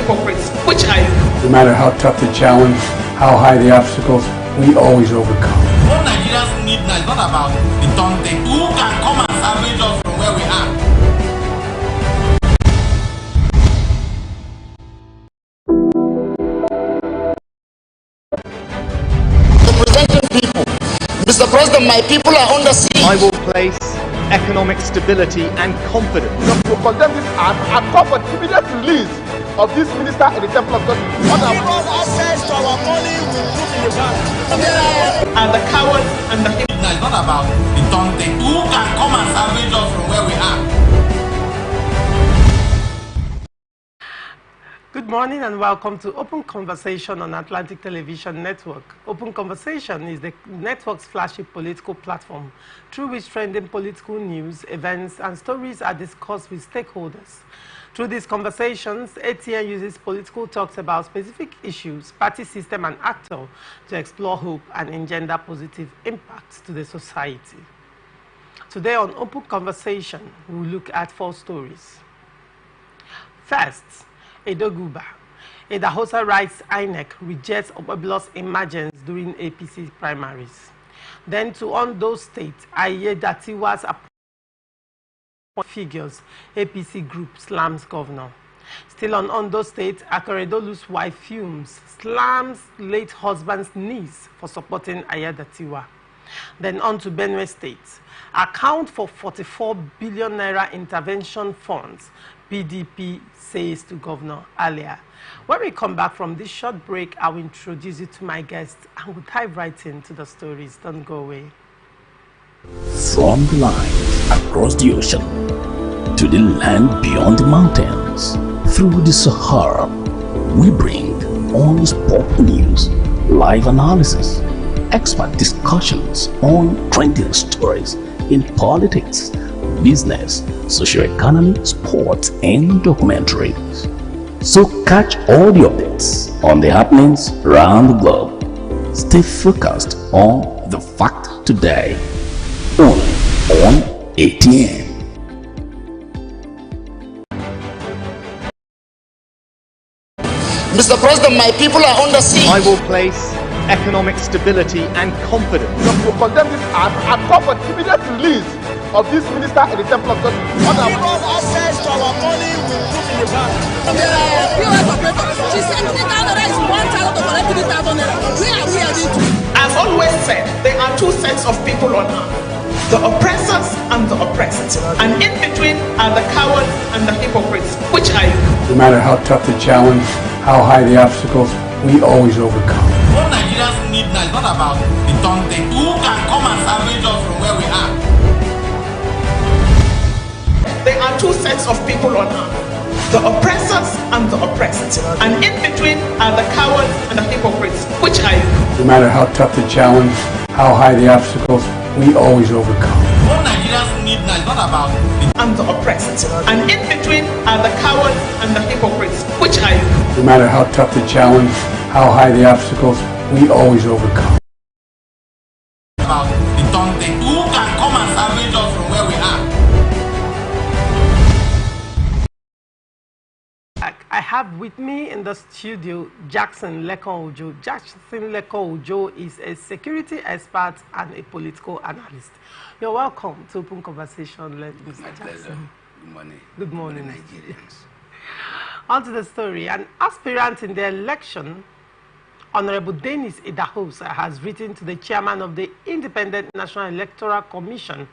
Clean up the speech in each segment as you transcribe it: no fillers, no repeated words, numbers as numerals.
hypocrites. Which are you? No matter how tough the challenge, how high the obstacles, we always overcome. What Nigerians need now is not about the turn take. Who can come and salvage us from where we are? Representing people. Mr. President, my people are under siege. I will place economic stability and confidence. To condemn this act and call for the immediate release of this minister in the Temple of God. Give us access to our money we put in the bank. And the cowards and the hypocrites. Now it's not about the turn take. Who can come and salvage us from where we are? Good morning and welcome to Open Conversation on Atlantic Television Network. Open Conversation is the network's flagship political platform through which trending political news, events, and stories are discussed with stakeholders. Through these conversations, ATN uses political talks about specific issues, party system, and actor to explore hope and engender positive impacts to the society. Today on Open Conversation, we will look at 4 stories. First, Edoguba. Idahosa writes INEC rejects Oboblos emergence during APC primaries. Then to Ondo State, Ayedatiwa's figures, APC group slams governor. Still on Ondo State, Akeredolu's wife fumes, slams late husband's niece for supporting Ayedatiwa. Then on to Benue State. Account for 44 billion naira intervention funds, PDP says to Governor earlier. When we come back from this short break, I will introduce you to my guests and we'll dive right into the stories. Don't go away. From the line across the ocean to the land beyond the mountains, through the Sahara, we bring on-spot news, live analysis, expert discussions on trending stories in politics, business, socio-economy, sports, and documentaries. So catch all the updates on the happenings around the globe. Stay focused on the fact today, only on ATN. Mr. President, my people are under siege. I will place economic stability and confidence. To condemn this act and call for the immediate release of this minister in the Temple of God. Give us access to our money we put in the bank. POS operator, she said 50,000 is 1,000 to collect 50,000 naira. Where are we heading to? I've always said there are 2 sets of people on earth, the oppressors and the oppressed. And in between are the cowards and the hypocrites. Which are you? No matter how tough the challenge, how high the obstacles, we always overcome. What Nigerians need now is not about the turn take. Who can come and salvage us from where we are? There are 2 sets of people on earth, the oppressors and the oppressed. And in between are the cowards and the hypocrites. Which are you? No matter how tough the challenge, how high the obstacles, we always overcome. What Nigerians need now is not about the And the oppressed. And in between are the cowards and the hypocrites. Which are you? No matter how tough the challenge, how high the obstacles, we always overcome. about the turn take. Who can come and salvage us from where we are? I have with me in the studio Jackson Lekon Ojo. Jackson Lekon Ojo is a security expert and a political analyst. You're welcome to Open Conversation, Mr. Jackson. Good morning. Good morning. Nigerians. On to the story. An aspirant in the election, Honorable Dennis Idahosa, has written to the chairman of the Independent National Electoral Commission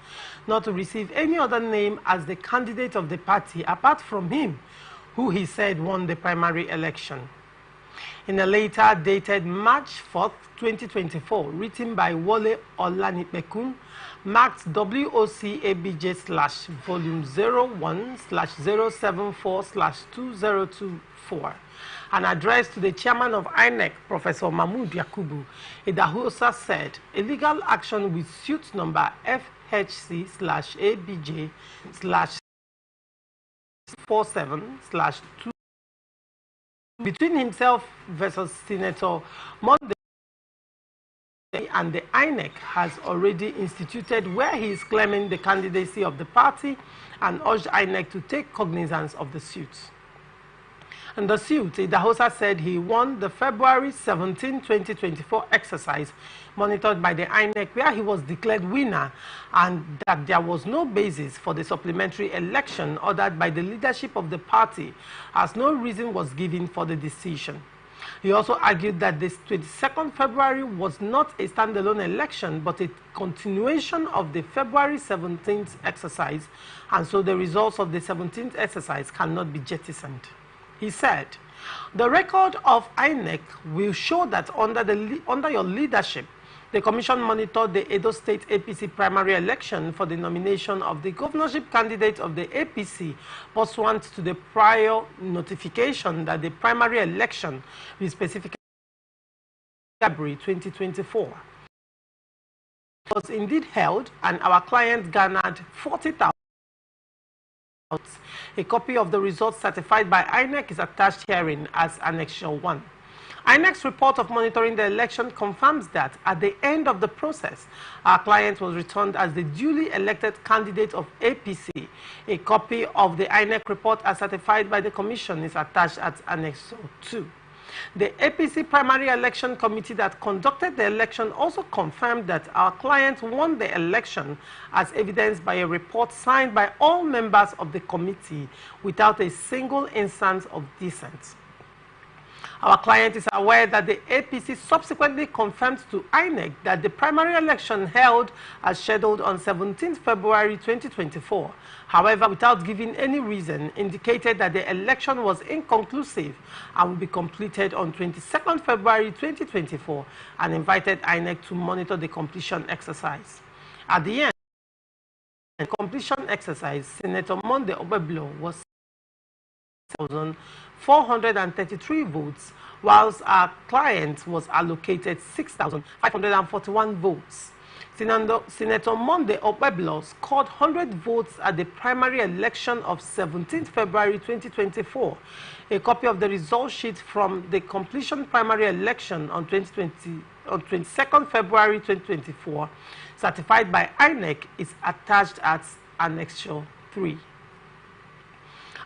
not to receive any other name as the candidate of the party apart from him, who he said won the primary election. In a letter dated March 4th, 2024, written by Wole Olanipekun, marked WOCABJ/volume 01/074/2024, and addressed to the chairman of INEC, Professor Mahmood Yakubu, Idahosa said illegal action with suit number FHC/ABJ/47/2 between himself versus Senator Monday and the INEC has already instituted, where he is claiming the candidacy of the party and urged INEC to take cognizance of the suit. In the suit, Idahosa said he won the February 17, 2024 exercise monitored by the INEC, where he was declared winner, and that there was no basis for the supplementary election ordered by the leadership of the party, as no reason was given for the decision. He also argued that this 22nd February was not a standalone election, but a continuation of the February 17th exercise, and so the results of the 17th exercise cannot be jettisoned. He said, "The record of INEC will show that under your leadership, the Commission monitored the Edo State APC primary election for the nomination of the governorship candidate of the APC, pursuant to the prior notification that the primary election will specifically February 2024. It was indeed held, and our client garnered 40,000. A copy of the results certified by INEC is attached herein as Annexure 1. INEC's report of monitoring the election confirms that at the end of the process, our client was returned as the duly elected candidate of APC. A copy of the INEC report as certified by the Commission is attached as Annexure 2. The APC primary election committee that conducted the election also confirmed that our client won the election, as evidenced by a report signed by all members of the committee without a single instance of dissent. Our client is aware that the APC subsequently confirmed to INEC that the primary election held as scheduled on 17 February 2024, however, without giving any reason, indicated that the election was inconclusive and will be completed on 22nd February 2024, and invited INEC to monitor the completion exercise. At the end of the completion exercise, Senator Monday Obeblo was 433 votes, whilst our client was allocated 6,541 votes. Senator Monday Obeblo scored 100 votes at the primary election of 17 February 2024. A copy of the result sheet from the completion primary election on 22nd February 2024, certified by INEC, is attached as Annexure 3.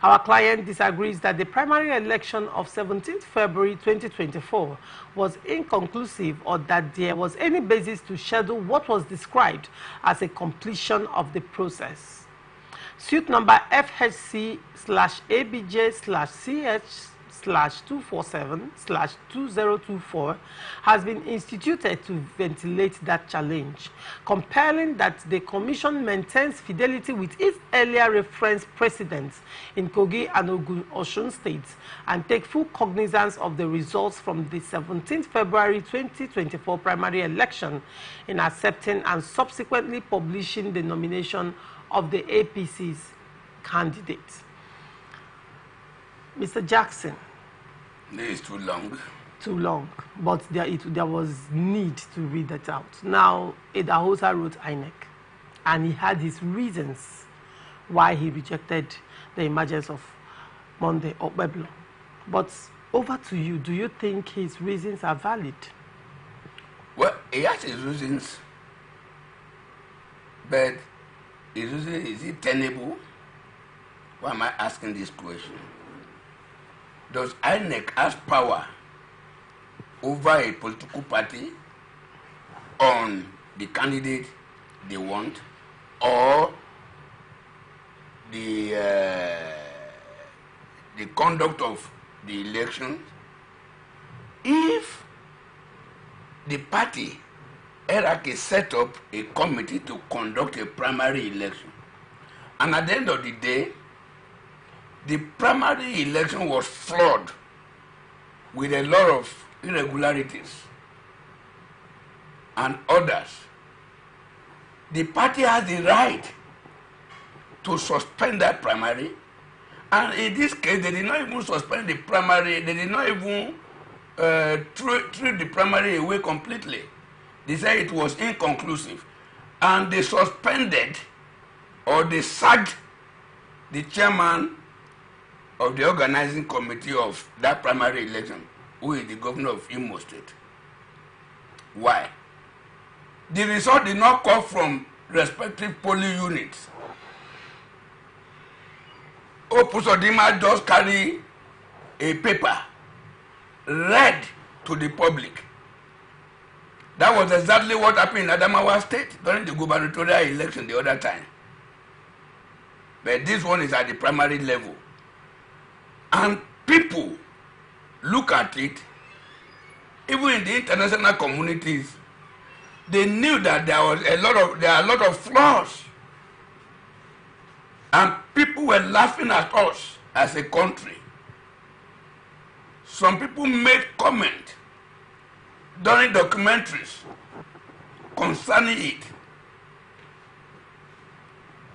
Our client disagrees that the primary election of 17 February 2024 was inconclusive, or that there was any basis to schedule what was described as a completion of the process. Suit number FHC/ABJ/CH/247/2024 has been instituted to ventilate that challenge, compelling that the Commission maintains fidelity with its earlier reference precedents in Kogi and Osun states, and take full cognizance of the results from the 17th February 2024 primary election in accepting and subsequently publishing the nomination of the APC's candidate. Mr. Jackson. This is too long. Too long, but there was need to read that out. Now, Idahosa wrote INEC, and he had his reasons why he rejected the emergence of Monday Obeblo. But over to you, do you think his reasons are valid? Well, he has his reasons, but his reason, is it tenable? Why am I asking this question? Does INEC have power over a political party on the candidate they want, or the conduct of the election? If the party hierarchy set up a committee to conduct a primary election, and at the end of the day, the primary election was flawed with a lot of irregularities and others, the party has the right to suspend that primary. And in this case, they did not even suspend the primary, they did not even treat the primary away completely. They said it was inconclusive. And they suspended, or they sacked, the chairman of the organizing committee of that primary election, who is the governor of Imo State. Why? The result did not come from respective polling units. Opusodima just carry a paper read to the public. That was exactly what happened in Adamawa State during the gubernatorial election the other time. But this one is at the primary level. And people look at it, even in the international communities, they knew that there are a lot of flaws. And people were laughing at us as a country. Some people made comment during documentaries concerning it,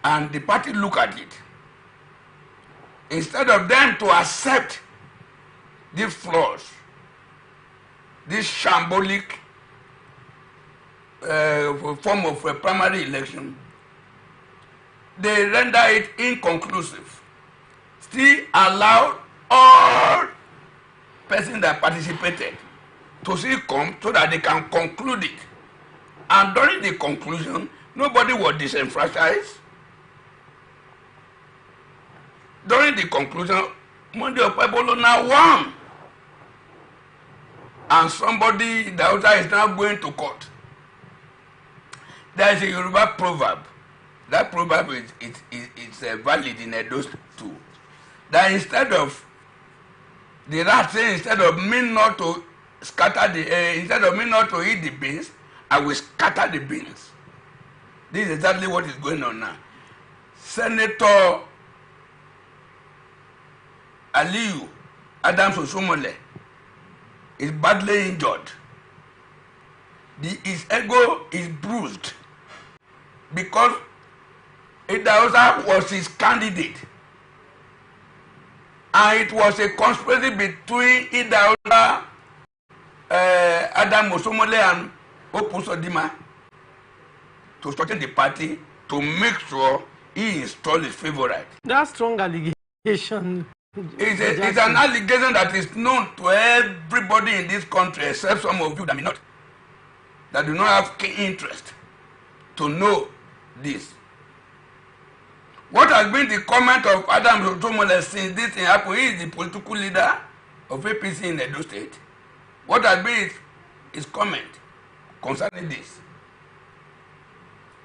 and the party look at it. Instead of them to accept these flaws, this shambolic form of a primary election, they render it inconclusive. Still allow all persons that participated to see come so that they can conclude it. And during the conclusion, nobody was disenfranchised. During the conclusion, Monday Opebolo now won. And somebody, the other is now going to court. There is a Yoruba proverb. That proverb is valid in Edo too. That instead of the rat saying, instead of me not to scatter the instead of me not to eat the beans, I will scatter the beans. This is exactly what is going on now. Senator Aliyu Adams Osomole is badly injured. His ego is bruised because Idahosa was his candidate, and it was a conspiracy between Idahosa, Adam Osomole and Opusodima to strengthen the party to make sure he install his favorite. That's strong allegation. It's an allegation that is known to everybody in this country, except some of you that may not, that do not have keen interest to know this. What has been the comment of Adam Osomole since this thing happened? He is the political leader of APC in Edo State. What has been his comment concerning this?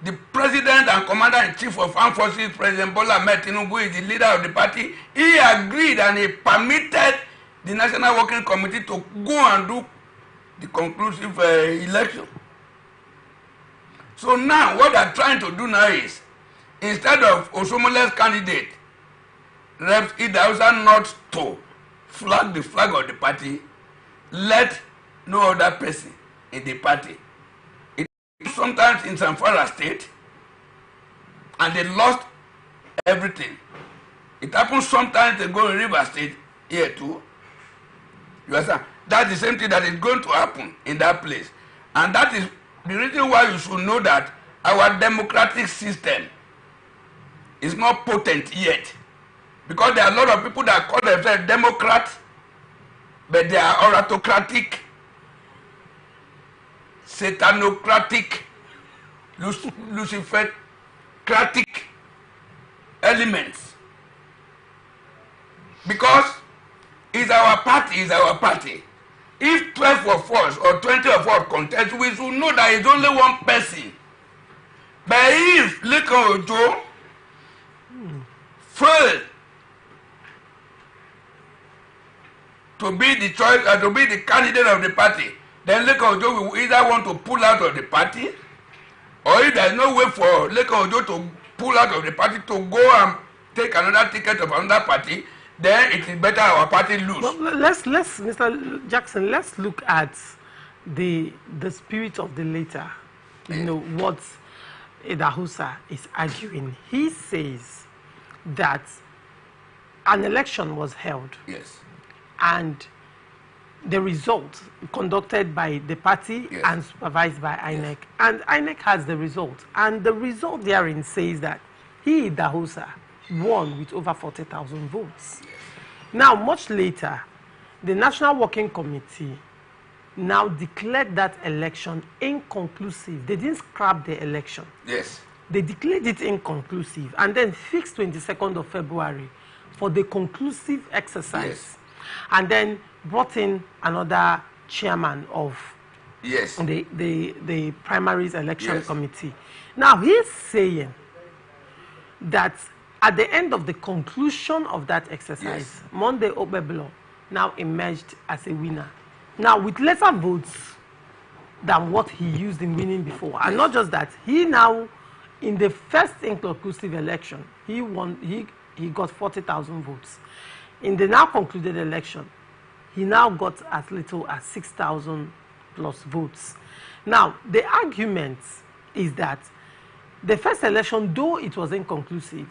The president and commander-in-chief of armed forces, President Bola Ahmed Tinubu, is the leader of the party. He agreed and he permitted the National Working Committee to go and do the conclusive election. So now what they're trying to do now is, instead of Osomole's candidate, Reps Idahosa not to flag the flag of the party, let no other person in the party. Sometimes in Zamfara State, and they lost everything. It happens sometimes they go in River State here too. You understand? That's the same thing that is going to happen in that place. And that is the reason why you should know that our democratic system is not potent yet. Because there are a lot of people that call themselves Democrats, but they are autocratic, satanocratic, Lucifercratic elements. Because it's our party. If 12 of us or 20 of us contest, we should know that it's only one person. But if Lekan Ojo failed to be the choice to be the candidate of the party, then Lekan Ojo will either want to pull out of the party, or if there is no way for Lekan Ojo to pull out of the party to go and take another ticket of another party, then it is better our party lose. Well, let's Mr. Jackson, let's look at the spirit of the letter. You know what Idahosa is arguing. He says that an election was held. Yes. And the result conducted by the party and supervised by INEC. Yes. And INEC has the result. And the result therein says that he, Idahosa, won with over 40,000 votes. Yes. Now, much later, the National Working Committee now declared that election inconclusive. They didn't scrap the election. Yes. They declared it inconclusive and then fixed 22nd of February for the conclusive exercise. Yes. and then brought in another chairman of the primaries election committee. Now he's saying that at the end of the conclusion of that exercise, Monday Obeblo now emerged as a winner. Now with lesser votes than what he used in winning before. And not just that, he now, in the first inconclusive election, he won, he got 40,000 votes. In the now concluded election, he now got as little as 6,000 plus votes. Now, the argument is that the first election, though it was inconclusive,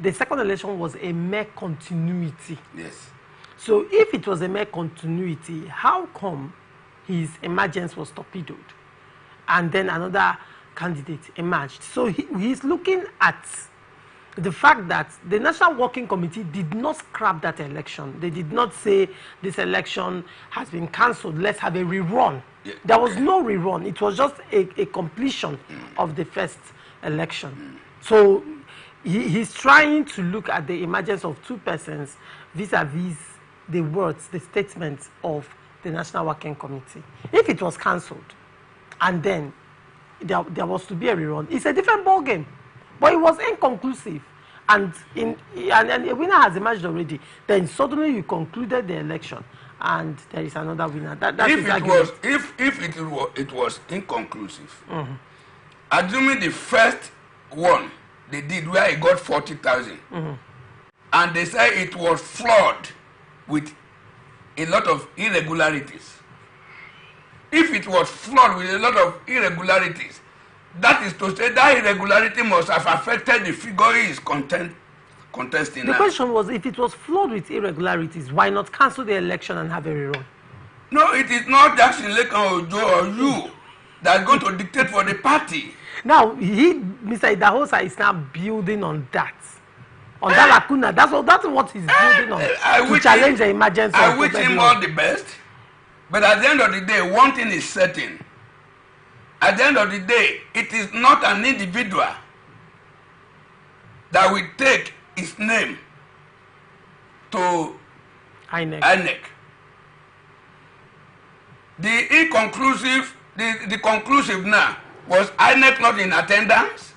the second election was a mere continuity. Yes. So if it was a mere continuity, how come his emergence was torpedoed and then another candidate emerged? So he's looking at the fact that the National Working Committee did not scrap that election. They did not say this election has been cancelled, let's have a rerun. Yeah, there was no rerun. It was just a completion of the first election. So he's trying to look at the emergence of two persons vis-a-vis the words, the statements of the National Working Committee. If it was cancelled and then there was to be a rerun, it's a different ball game. But it was inconclusive, and a winner has emerged already. Then suddenly you concluded the election, and there is another winner. If it was inconclusive, assuming the first one they did where he got 40,000, and they say it was flawed with a lot of irregularities. If it was flawed with a lot of irregularities, that is to say that irregularity must have affected the figure he is contesting. The question was, if it was flawed with irregularities, why not cancel the election and have a rerun? No, it is not Jackson Lekan or Joe or you that is going to dictate for the party. Now, Mr. Idahosa is now building on that. On that lacuna. That's what he's building on. To challenge the emergence of I wish him all the best. But at the end of the day, one thing is certain. At the end of the day, it is not an individual that will take his name to INEC. The conclusive now, was INEC not in attendance?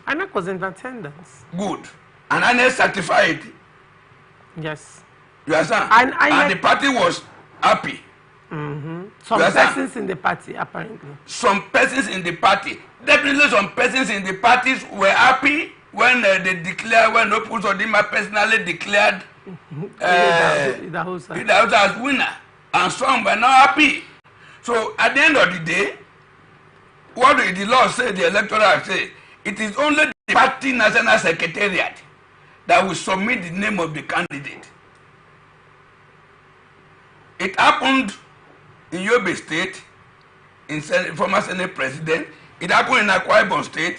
INEC was in attendance. Good. And INEC certified. Yes. You understand? And the party was happy. Some persons in the party, apparently. Some persons in the party. Definitely some persons in the parties were happy when they declared, when Opus Odima personally declared Idahosa as winner. And some were not happy. So at the end of the day, what the law said, the electoral act said, it is only the party national secretariat that will submit the name of the candidate. It happened in Yobe State, in former Senate President. It happened in Akwa Ibom State,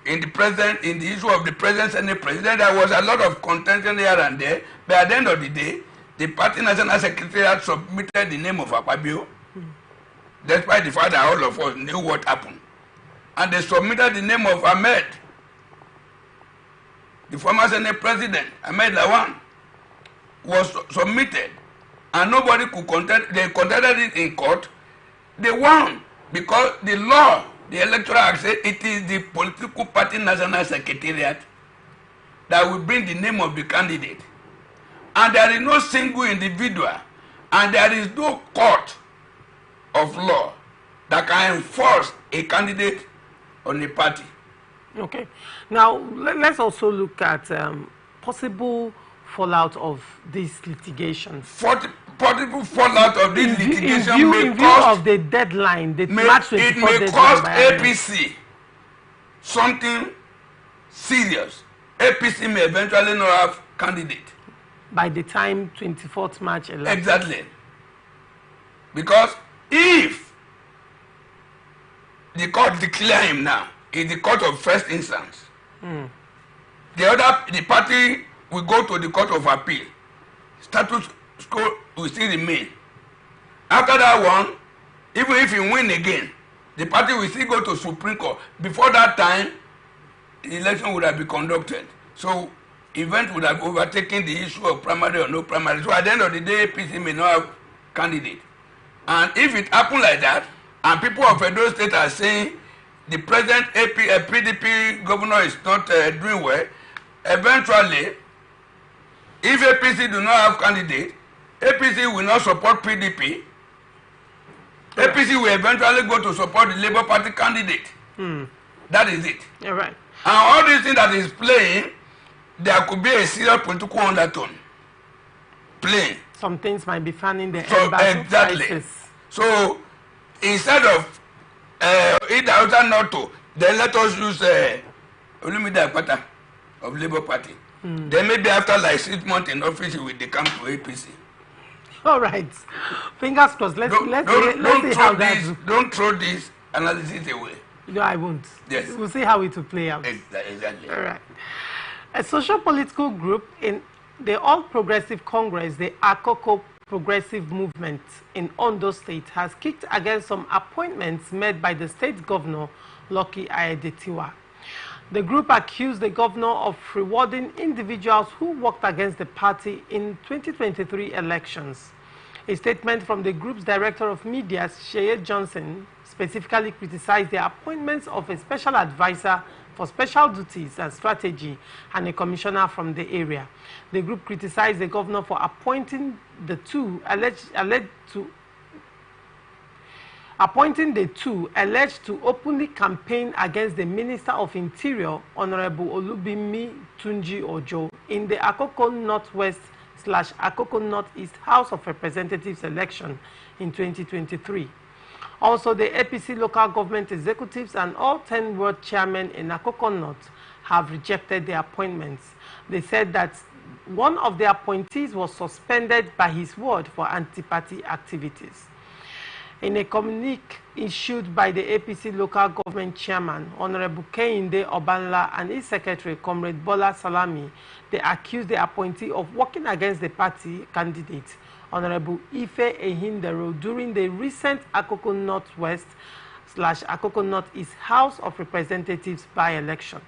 in the issue of the present Senate President. There was a lot of contention here and there, but at the end of the day, the party national secretariat submitted the name of Akpabio, despite the fact that all of us knew what happened. And they submitted the name of Ahmed, the former Senate President, Ahmed Lawan, was submitted. And nobody could contest. They contested it in court. They won because the law, the electoral act, said it is the political party national secretariat that will bring the name of the candidate. And there is no single individual, and there is no court of law that can enforce a candidate on a party. Okay. Now, let's also look at possible fallout of this litigation. Possible fallout of this litigation in view of the deadline, the March 24th deadline. It may cost APC something serious. APC may eventually not have candidate. By the time 24th March election. Exactly. Because if the court declare him now, in the court of first instance, the party will go to the court of appeal. Status quo will still remain. After that one, even if you win again, the party will still go to Supreme Court. Before that time, the election would have been conducted. So event would have overtaken the issue of primary or no primary. So at the end of the day, APC may not have candidate. And if it happened like that, and people of Edo State are saying the present PDP governor is not doing well, eventually, if APC do not have candidate, APC will not support PDP. APC will eventually go to support the Labour Party candidate. That is it. All right. And all these things that is playing, there could be a serious political undertone playing. Some things might be fanning the exactly. crisis. So instead of either not to, then let us use Olumide Akpata of Labour Party. Then maybe after like 6 months in office, he will come to APC. All right. Fingers crossed. Let's see how that. Don't throw this analysis away. No, I won't. Yes. We'll see how it will play out. Exactly. All right. A social political group in the All Progressive Congress, the Akoko Progressive Movement in Ondo State, has kicked against some appointments made by the state governor, Lucky Ayedatiwa. The group accused the governor of rewarding individuals who worked against the party in 2023 elections. A statement from the group's director of media, Sheye Johnson, specifically criticized the appointments of a special advisor for special duties and strategy and a commissioner from the area. The group criticized the governor for appointing the two alleged to openly campaign against the Minister of Interior, Honorable Olubimi Tunji Ojo, in the Akoko Northwest/Akoko Northeast House of Representatives election in 2023. Also, the APC local government executives and all 10 ward chairmen in Akoko North have rejected the appointments. They said that one of the appointees was suspended by his ward for anti-party activities. In a communique issued by the APC local government chairman, Honorable Kehinde Obanla, and his secretary, Comrade Bola Salami, they accused the appointee of working against the party candidate, Honorable Ife Ehindero, during the recent Akoko Northwest/Akoko Northeast House of Representatives by-election.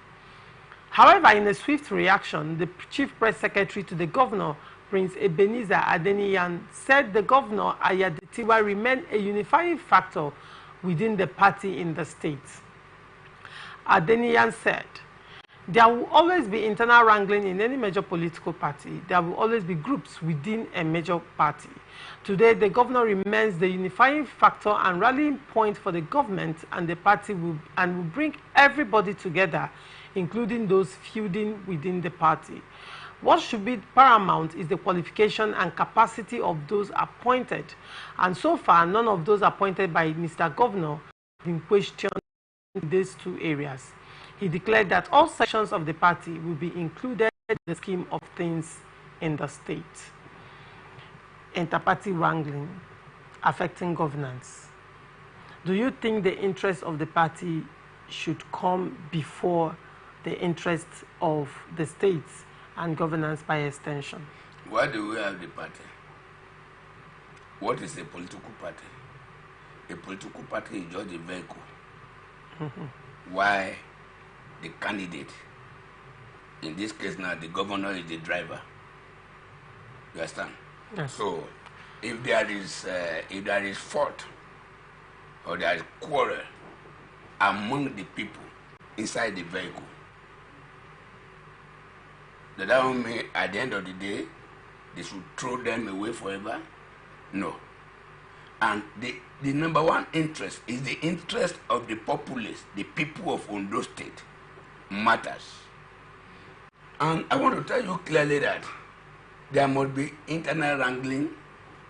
However, in a swift reaction, the chief press secretary to the governor, Prince Ebenezer Adeniyan, said the governor Ayedatiwa remained a unifying factor within the party in the state. Adeniyan said, "There will always be internal wrangling in any major political party. There will always be groups within a major party. Today, the governor remains the unifying factor and rallying point for the government and the party will bring everybody together, including those feuding within the party. What should be paramount is the qualification and capacity of those appointed. And so far, none of those appointed by Mr. Governor have been questioned in these two areas." He declared that all sections of the party will be included in the scheme of things in the state. Inter-party wrangling affecting governance. Do you think the interests of the party should come before the interests of the states and governance by extension? Why do we have the party? What is a political party? A political party is just a vehicle. Why the candidate, in this case now the governor, is the driver? You understand? Yes. So if there is fault or there is quarrel among the people inside the vehicle, does that mean at the end of the day they should throw them away forever? No. And the number one interest is the interest of the populace, the people of Ondo State matters. And I want to tell you clearly that there must be internal wrangling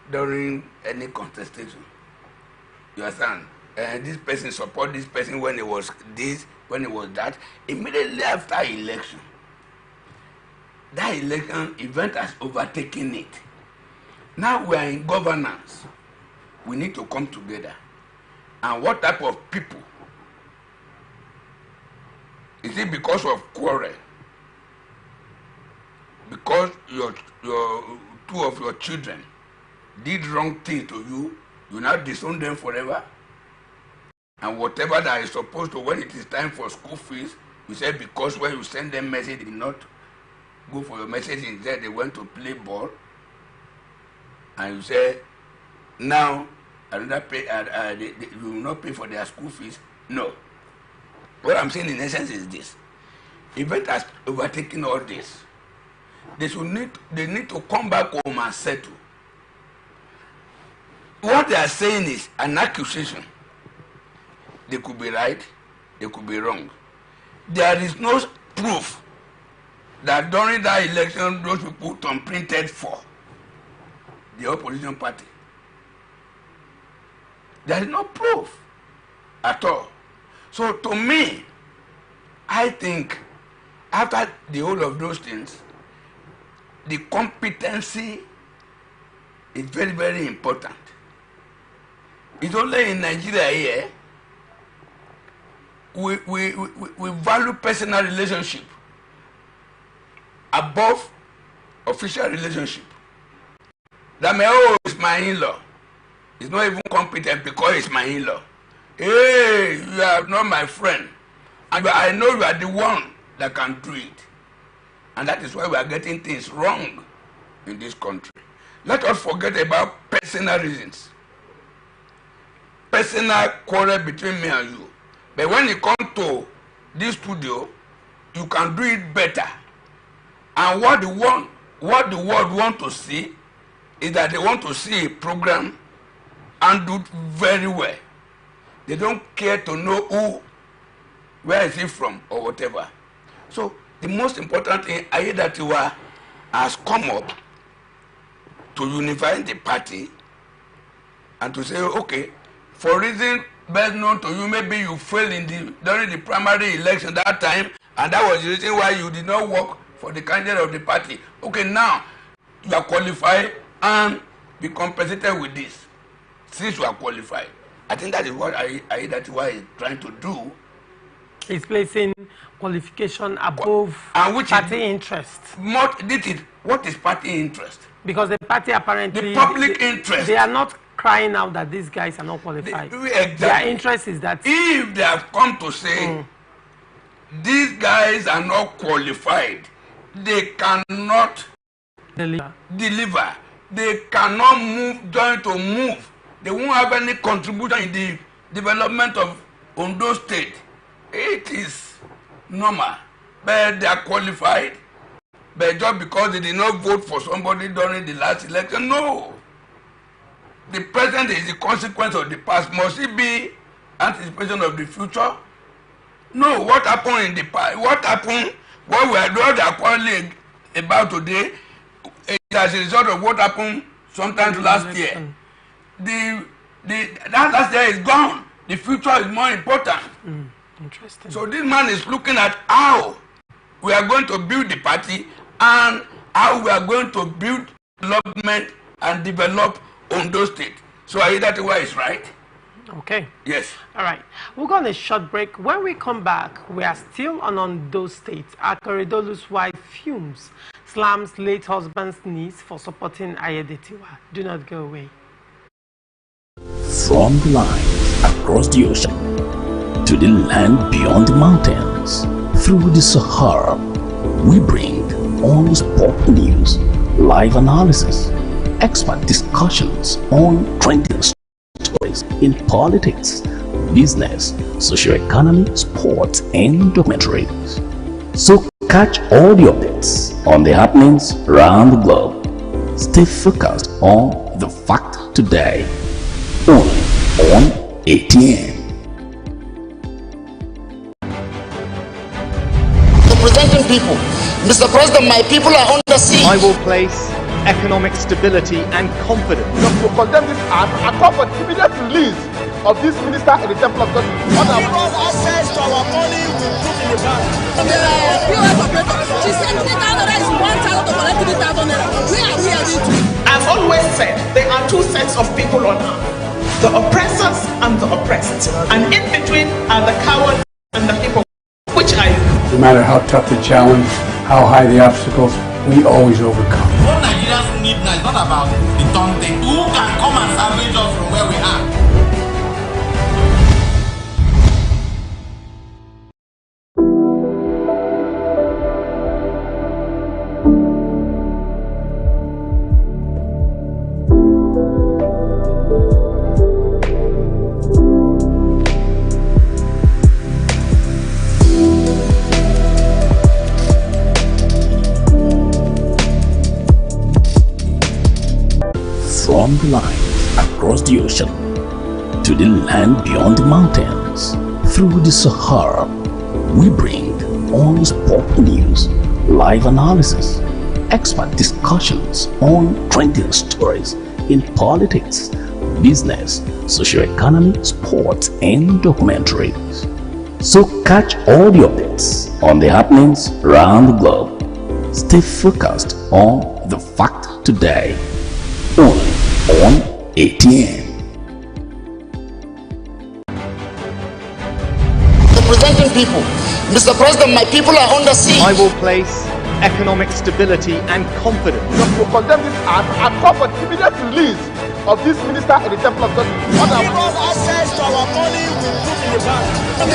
during any contestation. You understand? This person support this person when it was this, when it was that. Immediately after election, that election event has overtaken it. Now we are in governance. We need to come together. And what type of people? Is it because of quarrel? Because your two of your children did wrong thing to you, you now disown them forever? And whatever that is supposed to, when it is time for school fees, you say because when you send them message, they did not go for your message instead they went to play ball, and you say, now I do not pay, you will not pay for their school fees. No. What I'm saying in essence is this: event has overtaken all this. They need to come back home and settle. What they are saying is an accusation. They could be right, they could be wrong. There is no proof that during that election those people printed for the opposition party. There is no proof at all. So to me, I think after the whole of those things, the competency is very, very important. It's only in Nigeria here we value personal relationship above official relationship. That may, oh, it's my in-law. It's not even competent because it's my in-law. Hey, you are not my friend. And I know you are the one that can do it. And that is why we are getting things wrong in this country. Let us forget about personal reasons. Personal quarrel between me and you. But when it comes to this studio, you can do it better. And what the world want to see is that they want to see a program and do it very well. They don't care to know where is he from or whatever. So the most important thing Aiyedatiwa has come up to unify the party and to say, okay, for reason best known to you, maybe you failed during the primary election that time, and that was the reason why you did not work for the candidate of the party. Okay, now you are qualified and be compensated with this. Since you are qualified, I think that is what Aiyedatiwa is trying to do. He's placing qualification above party interest. What is party interest? Because the party apparently... The public interest. They are not crying out that these guys are not qualified. Exactly. Their interest is that... If they have come to say, these guys are not qualified, they cannot deliver. They cannot join to move. They won't have any contribution in the development of Ondo State. It is normal. But they are qualified. But just because they did not vote for somebody during the last election, no. The present is the consequence of the past. Must it be anticipation of the future? No. What happened in the past? What happened? What we are quarreling about today is as a result of what happened sometimes last year. That last year is gone. The future is more important. Interesting. So this man is looking at how we are going to build the party and how we are going to build development and develop Ondo State. So Aiyedatiwa is right. Okay. Yes. All right. We'll go on a short break. When we come back, we are still on Ondo State. Akeredolu's wife fumes, slams late husband's knees for supporting Aiyedatiwa. Do not go away. From the line across the ocean to the land beyond the mountains, through the Sahara, we bring on-spot news, live analysis, expert discussions on trending stories in politics, business, socio-economy, sports, and documentaries. So catch all the updates on the happenings around the globe. Stay focused on the fact today, only on ATN. Representing people. Mr. President, my people are under siege. I will place economic stability and confidence. To condemn this act and call for the immediate release of this minister in the Temple of God. Give us access to our money we put in the bank. POS operator, she said $3,000 is 1,000 to collect 3,000 naira. Where are we heading to? I've always said there are two sets of people on earth: the oppressors and the oppressed. And in between are the cowards and the hypocrites. Which are you? No matter how tough the challenge, how high the obstacles, we always overcome. What Nigerians need now is not about the taunting. Who can come and salvage us from where we are? From the line across the ocean to the land beyond the mountains, through the Sahara, we bring on-spot news, live analysis, expert discussions on trending stories in politics, business, socio-economy, sports, and documentaries. So catch all the updates on the happenings around the globe. Stay focused on The Fact Today, only on ATN. Representing people. Mr. President, my people are under siege. I will place economic stability and confidence. To condemn this act and call for the immediate release of this minister in the temple of God. Because access to our money we put in the bank. The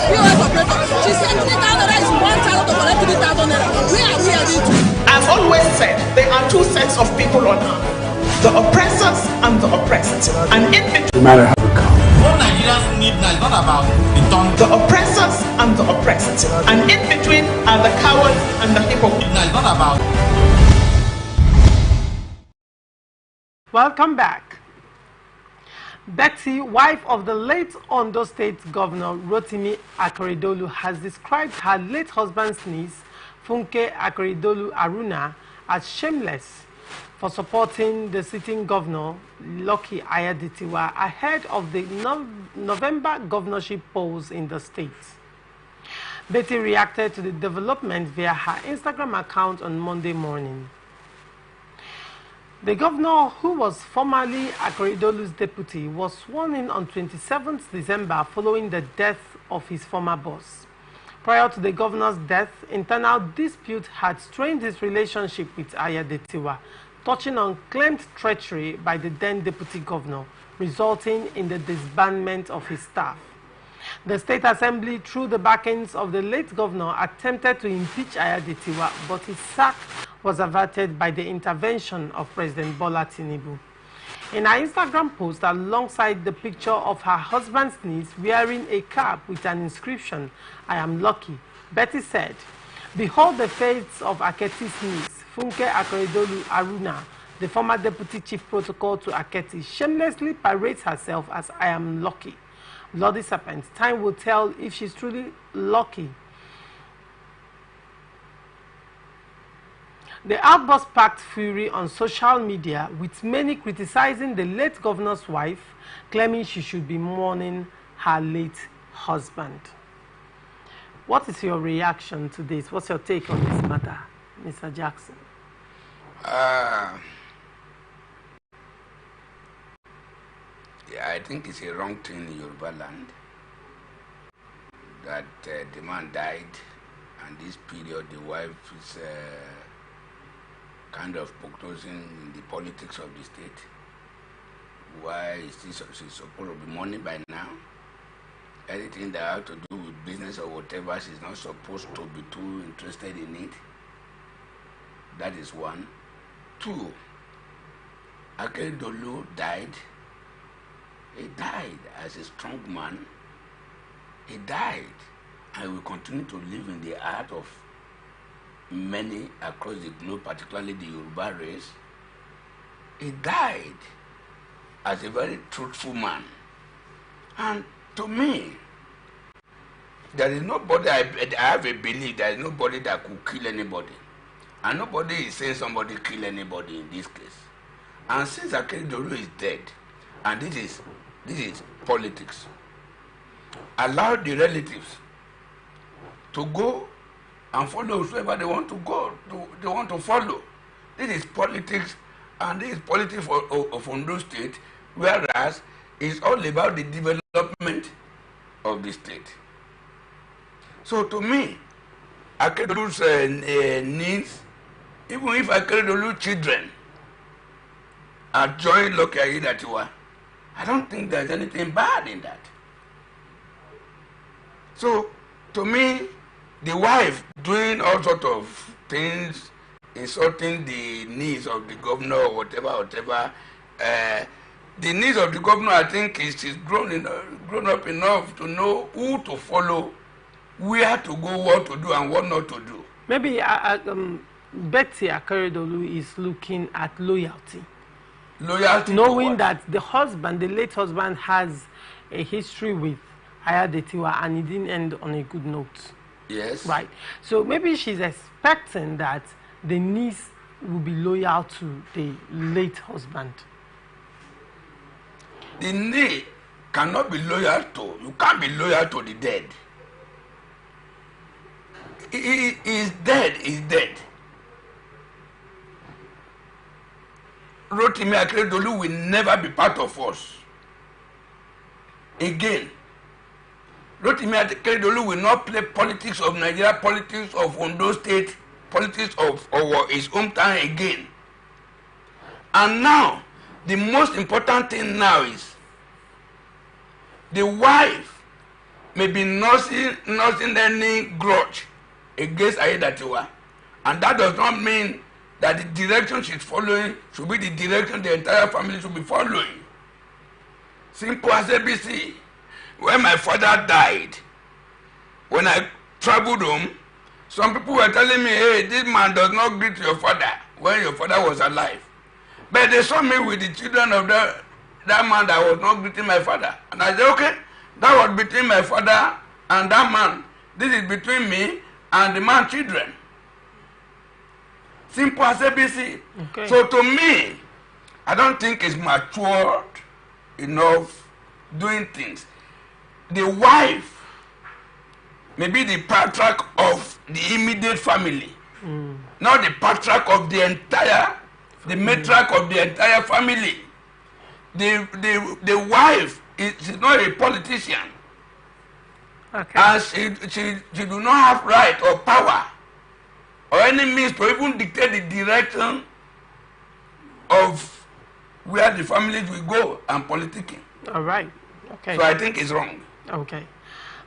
POS operator, she said 3,000 naira is 1,000 to collect 3,000 naira. Where are we heading to? I've always said there are two sets of people on earth, the oppressors and the oppressed. And in between, No matter how it comes. What Nigerians need now is not about the turn. the oppressors and the oppressed. And in between are the cowards and the hypocrites. Now it's not about. Welcome back. Betty, wife of the late Ondo State Governor Rotimi Akeredolu, has described her late husband's niece, Funke Akeredolu Aruna, as shameless for supporting the sitting governor, Lucky Ayaditiwa, ahead of the November governorship polls in the state. Betty reacted to the development via her Instagram account on Monday morning. The governor, who was formerly Akeredolu's deputy, was sworn in on 27th December following the death of his former boss. Prior to the governor's death, internal dispute had strained his relationship with Ayaditiwa, touching on claimed treachery by the then deputy governor, resulting in the disbandment of his staff. The State Assembly, through the backings of the late governor, attempted to impeach Ayaditiwa, but his sack was averted by the intervention of President Bola Tinubu. In her Instagram post, alongside the picture of her husband's niece wearing a cap with an inscription, "I am lucky," Betty said, "Behold the fates of Aketi's niece, Funke Akeredolu Aruna, the former deputy chief protocol to Aketi, shamelessly parades herself as I am lucky. Bloody serpent, time will tell if she's truly lucky." The outburst sparked fury on social media, with many criticizing the late governor's wife, claiming she should be mourning her late husband. What is your reaction to this? What's your take on this matter, Mr. Jackson? Yeah, I think it's a wrong thing in Yoruba land that the man died, and this period the wife is kind of prognosing the politics of the state. Why is this she's supposed to be money by now? Anything that has to do with business or whatever, she's not supposed to be too interested in it. That is one. Two, Akeredolu died. He died as a strong man. He died and will continue to live in the heart of many across the globe, particularly the Yoruba race. He died as a very truthful man. And to me, there is nobody, I have a belief, there is nobody that could kill anybody. And nobody is saying somebody kill anybody in this case. And since Akeredolu is dead, and this is politics, allow the relatives to go and follow whoever they want to go, they want to follow. This is politics, and this is politics of Ondo State, whereas it's all about the development of the state. So to me, Akeredolu's needs, even if Akeredolu's children are joined Lucky Ayedatiwa, I don't think there's anything bad in that. So to me, the wife doing all sorts of things, insulting the needs of the governor or whatever, the needs of the governor, I think, is grown up enough to know who to follow, where to go, what to do, and what not to do. Maybe Betty Akeredolu is looking at loyalty. Loyalty, knowing that the husband, the late husband, has a history with Ayadetiwa and it didn't end on a good note. Yes. Right. So maybe she's expecting that the niece will be loyal to the late husband. The niece cannot be loyal to. You can't be loyal to the dead. He is dead. Is dead. Rotimi Akeredolu will never be part of us again. Rotimi Akeredolu will not play politics of Nigeria, politics of Ondo State, politics of his hometown again. And now, the most important thing now is the wife may be nursing any grudge against Ayedatiwa, and that does not mean that the direction she's following should be the direction the entire family should be following. Simple as ABC. When my father died, when I traveled home, some people were telling me, hey, this man does not greet your father when your father was alive. But they saw me with the children of that man that was not greeting my father. And I said, okay, that was between my father and that man. This is between me and the man's children. Simple as ABC. Okay. So to me, I don't think it's matured enough doing things. The wife may be the patriarch of the immediate family, not the patriarch of the entire, the matriarch of the entire family. The wife is not a politician. Okay. And she do not have right or power or any means to even dictate the direction of where the families will go and politicking. All right. Okay. So I think it's wrong. Okay.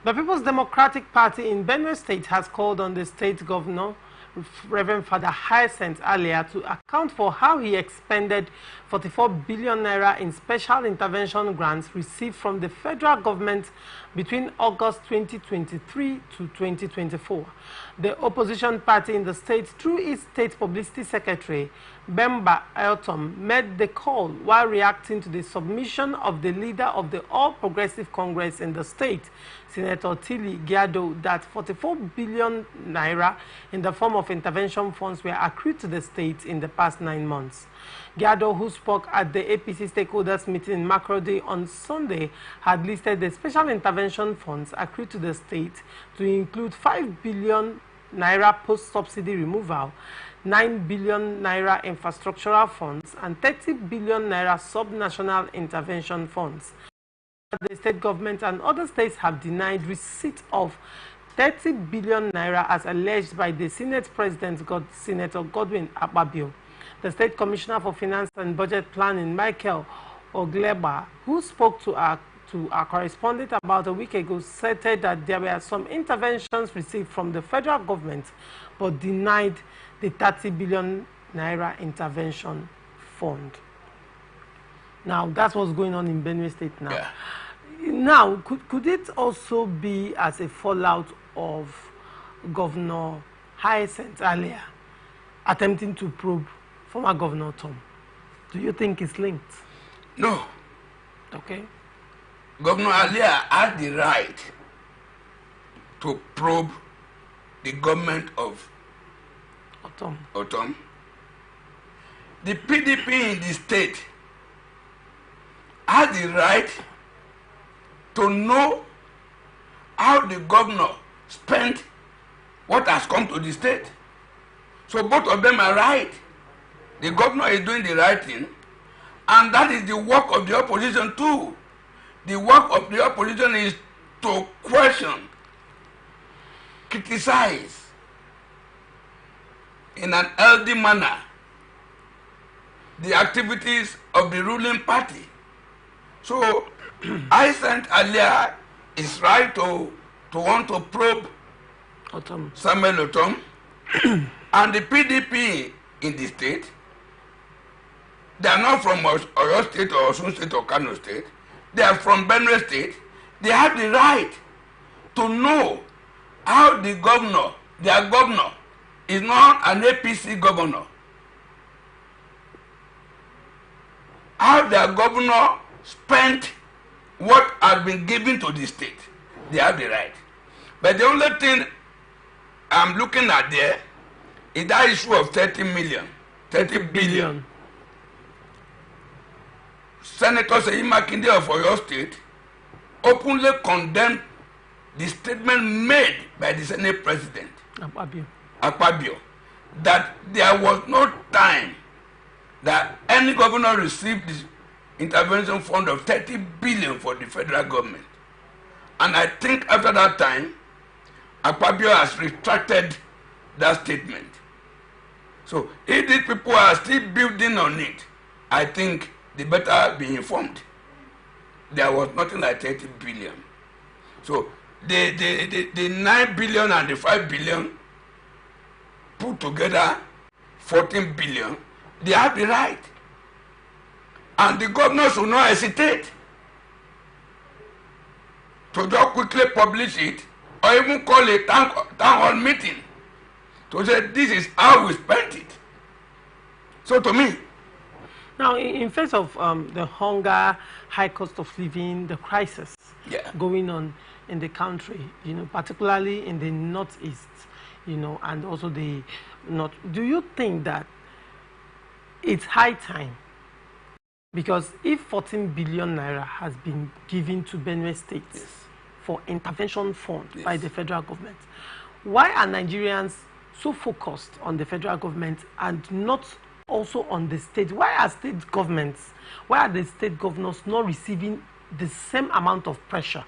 The People's Democratic Party in Benue State has called on the state governor, Reverend Father Hyacinth Alia, to account for how he expended 44 billion naira in special intervention grants received from the federal government between August 2023 to 2024. The opposition party in the state, through its state publicity secretary, Bemba Elton, made the call while reacting to the submission of the leader of the All Progressive Congress in the state, Senator Tilly Giado, that 44 billion naira in the form of intervention funds were accrued to the state in the past 9 months. Giado, who spoke at the APC stakeholders meeting in Makurdi on Sunday, had listed the special intervention funds accrued to the state to include 5 billion naira post-subsidy removal, 9 billion naira infrastructural funds, and 30 billion naira sub-national intervention funds. The state government and other states have denied receipt of 30 billion naira as alleged by the Senate President, Senator Godwin Akpabio. The State Commissioner for Finance and Budget Planning, Michael Ogleba, who spoke to our correspondent about a week ago, stated that there were some interventions received from the federal government but denied the 30 billion naira intervention fund. Now, that's what's going on in Benue State now. Yeah. Now, could it also be as a fallout of Governor Hyacinth Alia attempting to probe former Governor Tom? Do you think it's linked? No. Okay. Governor Alia has the right to probe the government of Otom. The PDP in the state has the right to know how the governor spent what has come to the state. So both of them are right. The governor is doing the right thing, and that is the work of the opposition too. The work of the opposition is to question, criticize in an healthy manner the activities of the ruling party. So Hyacinth Alia is right to want to probe Samuel Otom and the PDP in the state They are not from Oyo State or Osun State or Kano State. They are from Benue State. They have the right to know how the governor, their governor, is not an APC governor. How their governor spent what has been given to the state. They have the right. But the only thing I'm looking at there is that issue of 30 billion. Senator Seyi Makinde of Oyo State openly condemned the statement made by the Senate President Akpabio that there was no time that any governor received the intervention fund of 30 billion for the federal government. And I think after that time, Akpabio has retracted that statement. So if these people are still building on it, I think they better be informed. There was nothing like 30 billion. So the 9 billion and the 5 billion put together 14 billion, they have the right. And the governors should not hesitate to just quickly publish it or even call a town hall meeting to say this is how we spent it. So to me, now, in face of the hunger, high cost of living, the crisis going on in the country, particularly in the northeast, and also the north, do you think that it's high time? Because if 14 billion naira has been given to Benue State for intervention fund by the federal government, why are Nigerians so focused on the federal government and not also on the state? Why are the state governors not receiving the same amount of pressure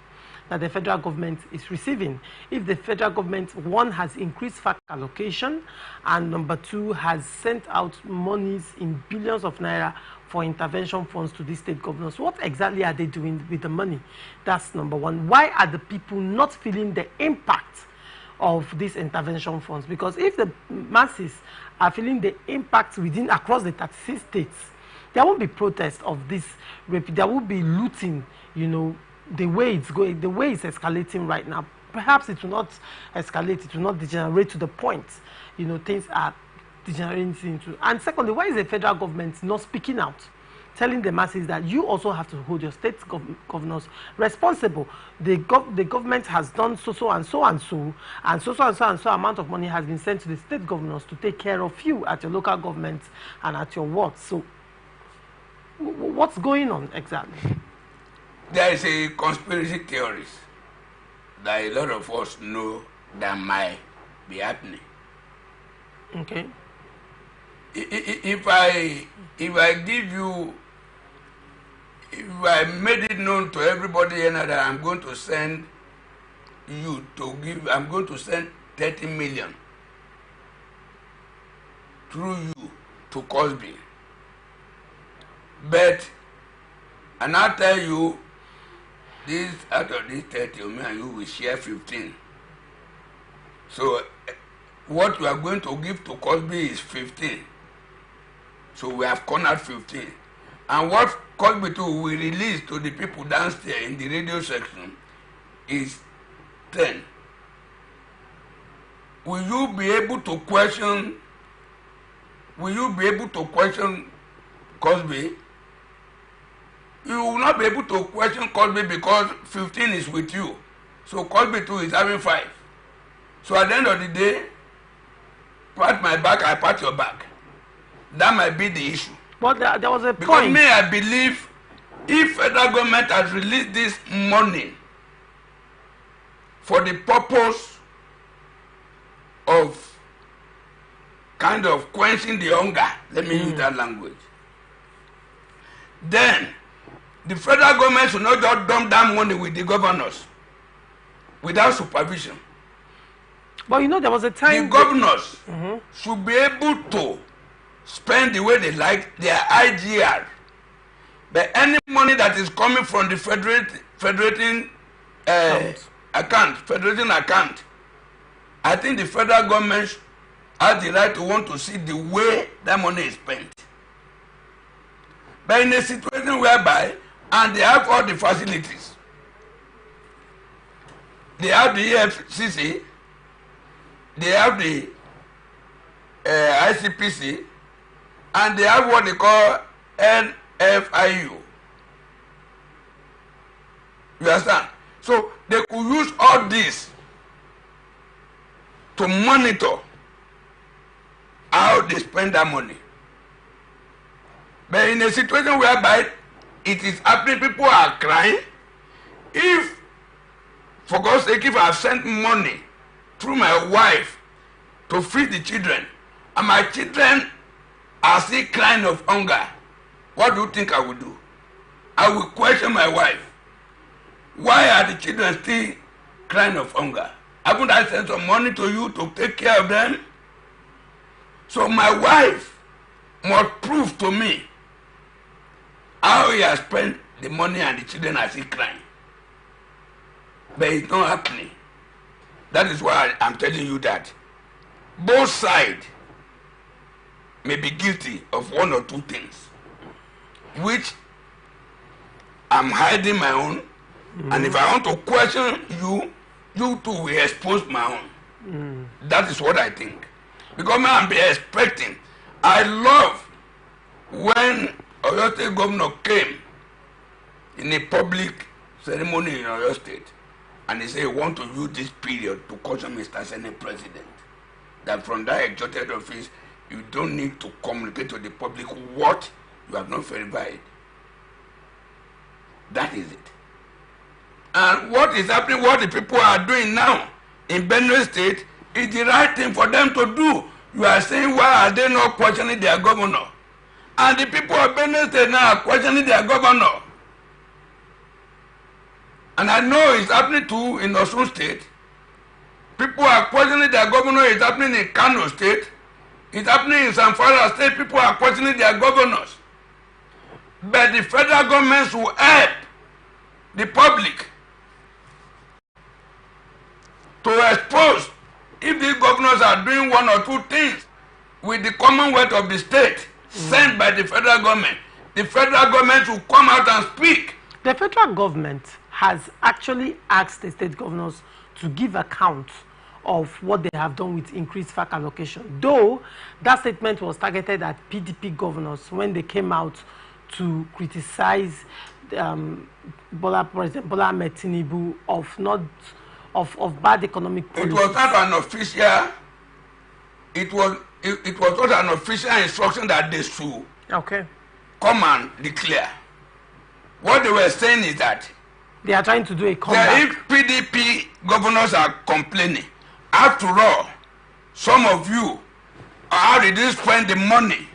that the federal government is receiving? If the federal government, one, has increased FAC allocation, and number two, has sent out monies in billions of naira for intervention funds to these state governors, what exactly are they doing with the money? That's number one. Why are the people not feeling the impact of these intervention funds? Because if the masses are feeling the impact across the 36 states, there won't be protest of this rape. There will be looting, the way it's going, the way it's escalating right now. Perhaps it will not escalate, it will not degenerate to the point, things are degenerating into. And secondly, why is the federal government not speaking out, telling the masses that you also have to hold your state governors responsible? The government has done so and so amount of money has been sent to the state governors to take care of you at your local government and at your wards. So what's going on exactly? There is a conspiracy theories that a lot of us know that might be happening. Okay. If I made it known to everybody that I'm going to send 30 million through you to Cosby. But, and I tell you, this out of this 30, me and you will share 15. So what we are going to give to Cosby is 15. So we have cornered 15. And what Cosby will release to the people downstairs in the radio section is 10. Will you be able to question Cosby? You will not be able to question Cosby because 15 is with you. So Cosby too is having 5. So at the end of the day, pat my back, I pat your back. That might be the issue. But there was a because point. Because I believe if federal government has released this money for the purpose of kind of quenching the hunger, let me use that language, then the federal government should not just dump that money with the governors without supervision. But there was a time the governors should be able to spend the way they like their IGR. But any money that is coming from the federating account, I think the federal government has the right to want to see the way that money is spent. But in a situation whereby, and they have all the facilities, they have the EFCC, they have the ICPC, and they have what they call NFIU. You understand? So they could use all this to monitor how they spend their money. But in a situation whereby it is happening, people are crying. If, for God's sake, if I have sent money through my wife to feed the children, and my children are still crying of hunger, what do you think I will do? I will question my wife. Why are the children still crying of hunger? Haven't I sent some money to you to take care of them? So my wife must prove to me how he has spent the money and the children are still crying. But it's not happening. That is why I'm telling you that both sides may be guilty of one or two things, which I'm hiding my own. And if I want to question you, you too will expose my own. That is what I think. Because I'm expecting. I love when Oyo State governor came in a public ceremony in Oyo State, and he said he want to use this period to caution Mr. Senate President that from that exalted office you don't need to communicate to the public what you have not verified. That is it. And what is happening, what the people are doing now in Benue State is the right thing for them to do. You are saying, why are they not questioning their governor? And the people of Benue State now are questioning their governor. And I know it's happening too in Osun State. People are questioning their governor. It's happening in Kano State. It's happening in Zamfara State. People are questioning their governors. But the federal government will help the public to expose if these governors are doing one or two things with the commonwealth of the state sent by the federal government. The federal government will come out and speak. The federal government has actually asked the state governors to give account of what they have done with increased FAC allocation. Though that statement was targeted at PDP governors when they came out to criticize President Bola Ahmed Tinubu of bad economic policy. It was not an official. It was not an official instruction that they should come and declare. What they were saying is that they are trying to do a comeback. If PDP governors are complaining, after all, some of you, how did you spend the money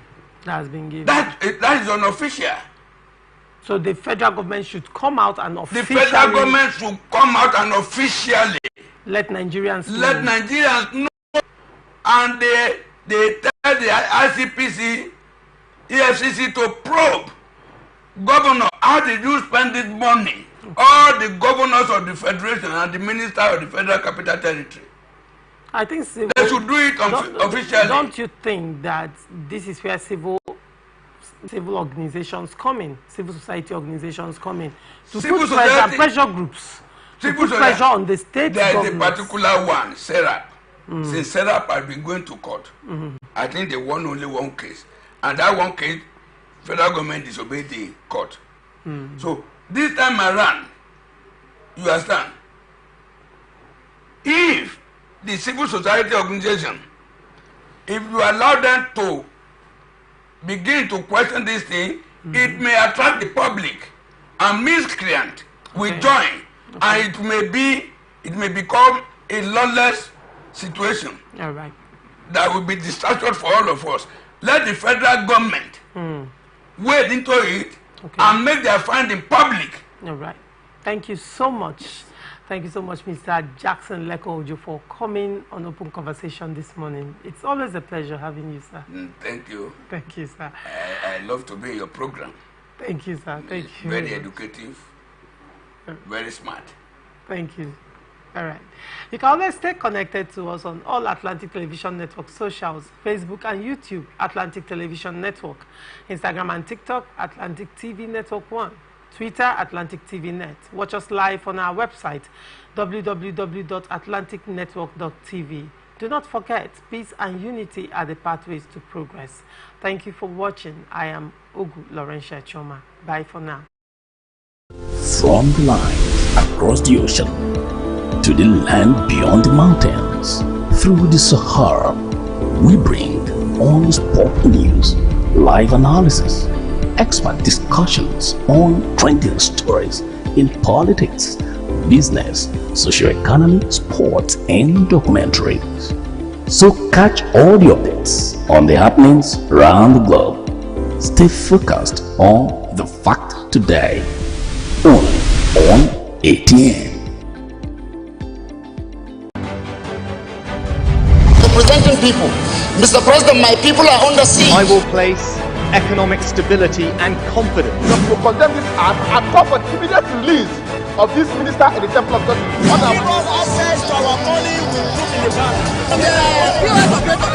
that has been given? That is unofficial. So the federal government should come out and officially. The federal government should come out and officially let Nigerians know. And they tell the ICPC, EFCC to probe. Governor, how did you spend this money? All the governors of the federation and the minister of the federal capital territory. I think they should do it officially. Don't you think that this is where civil organizations come in, civil society organizations come in to put pressure groups, to put pressure on the state government? There is a particular one, Serap. Since Serap has been going to court, I think they won only one case, and that one case, federal government disobeyed the court. So this time around, you understand, if the civil society organization, if you allow them to begin to question this thing, it may attract the public, and miscreant will join, and it may become a lawless situation. All right. That will be disastrous for all of us. Let the federal government wade into it and make their finding public. All right. Thank you so much. Thank you so much, Mr. Jackson Leko Ojo, for coming on Open Conversation this morning. It's always a pleasure having you, sir. Thank you. Thank you, sir. I love to be in your program. Thank you, sir. Thank you. Very educative, very smart. Thank you. All right. You can always stay connected to us on all Atlantic Television Network socials, Facebook and YouTube, Atlantic Television Network, Instagram and TikTok, Atlantic TV Network 1, Twitter, Atlantic TV Net. Watch us live on our website, www.atlanticnetwork.tv. Do not forget, peace and unity are the pathways to progress. Thank you for watching. I am Ogu Laurentia Choma. Bye for now. From the line across the ocean to the land beyond the mountains, through the Sahara, we bring all sport news, live analysis, expert discussions on trending stories in politics, business, socio-economy, sports, and documentaries. So catch all the updates on the happenings around the globe. Stay focused on the fact today, only on ATN. Representing people. Mr. President, my people are under siege. I will place economic stability and confidence. To condemn this act and call for immediate release of this minister in the Temple of God. Give us access to our money we put in the bank. There are POS operators